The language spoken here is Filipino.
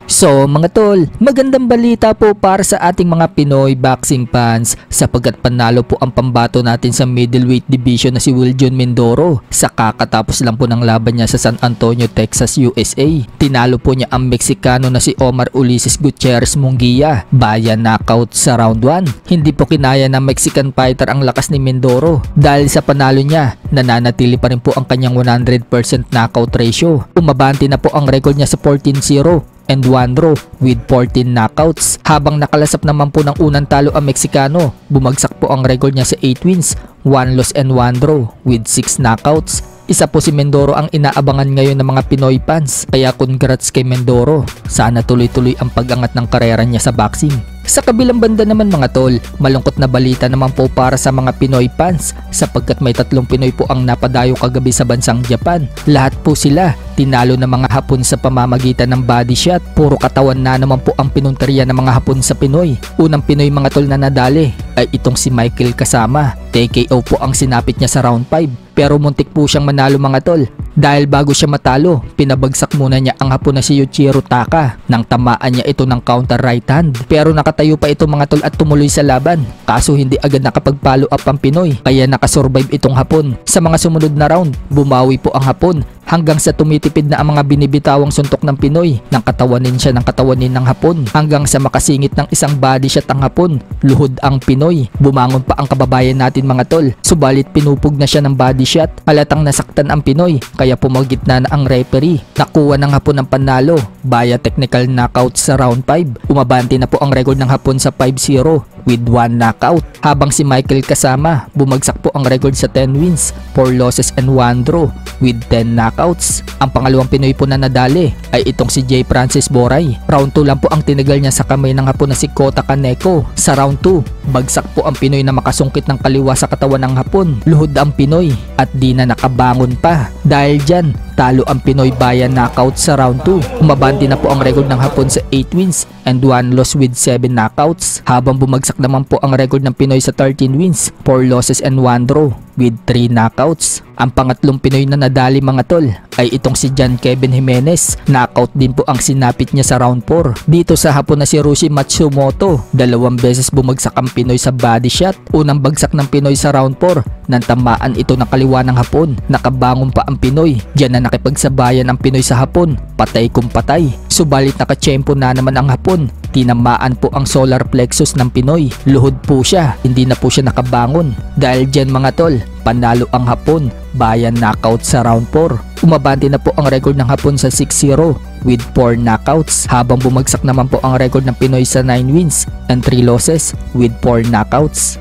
So mga tol, magandang balita po para sa ating mga Pinoy boxing fans sapagkat panalo po ang pambato natin sa middleweight division na si Wiljon Mindoro sa kakatapos lang po ng laban niya sa San Antonio, Texas, USA. Tinalo po niya ang Meksikano na si Omar Ulises Gutierrez Munguia via knockout sa round 1. Hindi po kinaya ng Mexican fighter ang lakas ni Mindoro dahil sa panalo niya, nananatili pa rin po ang kanyang 100% knockout ratio. Umabanti na po ang record niya sa 14-0 and 1 draw with 14 knockouts. Habang nakalasap naman po ng unang talo ang Meksikano, bumagsak po ang record niya sa 8 wins, 1 loss and 1 draw with 6 knockouts. Isa po si Mindoro ang inaabangan ngayon ng mga Pinoy fans, kaya congrats kay Mindoro. Sana tuloy-tuloy ang pag-angat ng karera niya sa boxing. Sa kabilang banda naman mga tol, malungkot na balita naman po para sa mga Pinoy fans sapagkat may 3 Pinoy po ang napadayo kagabi sa bansang Japan. Lahat po sila tinalo ng mga Hapon sa pamamagitan ng body shot. Puro katawan na naman po ang pinunteriya ng mga Hapon sa Pinoy. Unang Pinoy mga tol na nadali ay itong si Michael Kasama. TKO po ang sinapit niya sa round 5 pero muntik po siyang manalo mga tol. Dahil bago siya matalo, pinabagsak muna niya ang Hapon na si Yuichiro Taka nang tamaan niya ito ng counter right hand. Pero nakatayo pa ito mga tol at tumuloy sa laban. Kaso hindi agad nakapag-follow up ang Pinoy kaya nakasurvive itong Hapon. Sa mga sumunod na round, bumawi po ang Hapon hanggang sa tumitipid na ang mga binibitawang suntok ng Pinoy nang katawanin siya ng katawanin ng Hapon hanggang sa makasingit ng isang body shot ang Hapon. Luhod ang Pinoy. Bumangon pa ang kababayan natin mga tol. Subalit pinupog na siya ng body shot. Halatang nasaktan ang Pinoy kaya pumagitna na ang referee. Nakuha ng Hapon ng panalo via technical knockout sa round 5. Umabante na po ang record ng Hapon sa 5-0 with 1 knockout. Habang si Michael Kasama, bumagsak po ang record sa 10 wins, 4 losses and 1 draw with 10 knockouts. Ang pangalawang Pinoy po na nadali ay itong si J. Francis Boray. Round 2 lang po ang tinagal niya sa kamay ng Hapon na si Kota Kaneko. Sa round 2, bagsak po ang Pinoy na makasungkit ng kaliwa sa katawan ng Hapon. Luhod ang Pinoy at di na nakabangon pa. Dahil dyan, talo ang Pinoy via knockout sa round 2. Umabanti na po ang record ng Hapon sa 8 wins and 1 loss with 7 knockouts. Habang bumagsak naman po ang record ng Pinoy sa 13 wins, 4 losses and 1 draw with 3 knockouts. Ang pangatlong Pinoy na nadali mga tol ay itong si John Kevin Jimenez. Knockout din po ang sinapit niya sa round 4. Dito sa Hapon na si Rushi Matsumoto, 2 beses bumagsak ang Pinoy sa body shot. Unang bagsak ng Pinoy sa round 4, nang tamaan ito ng kaliwa ng Hapon. Nakabangon pa ang Pinoy. Diyan na nakipagsabayan ang Pinoy sa Hapon. Patay kung patay. Subalit nakatsyempo na naman ang Hapon. Tinamaan po ang solar plexus ng Pinoy. Luhod po siya. Hindi na po siya nakabangon. Dahil dyan mga tol, panalo ang Hapon via knockout sa round 4. Umabante na po ang record ng Hapon sa 6-0 with 4 knockouts. Habang bumagsak naman po ang record ng Pinoy sa 9 wins and 3 losses with 4 knockouts.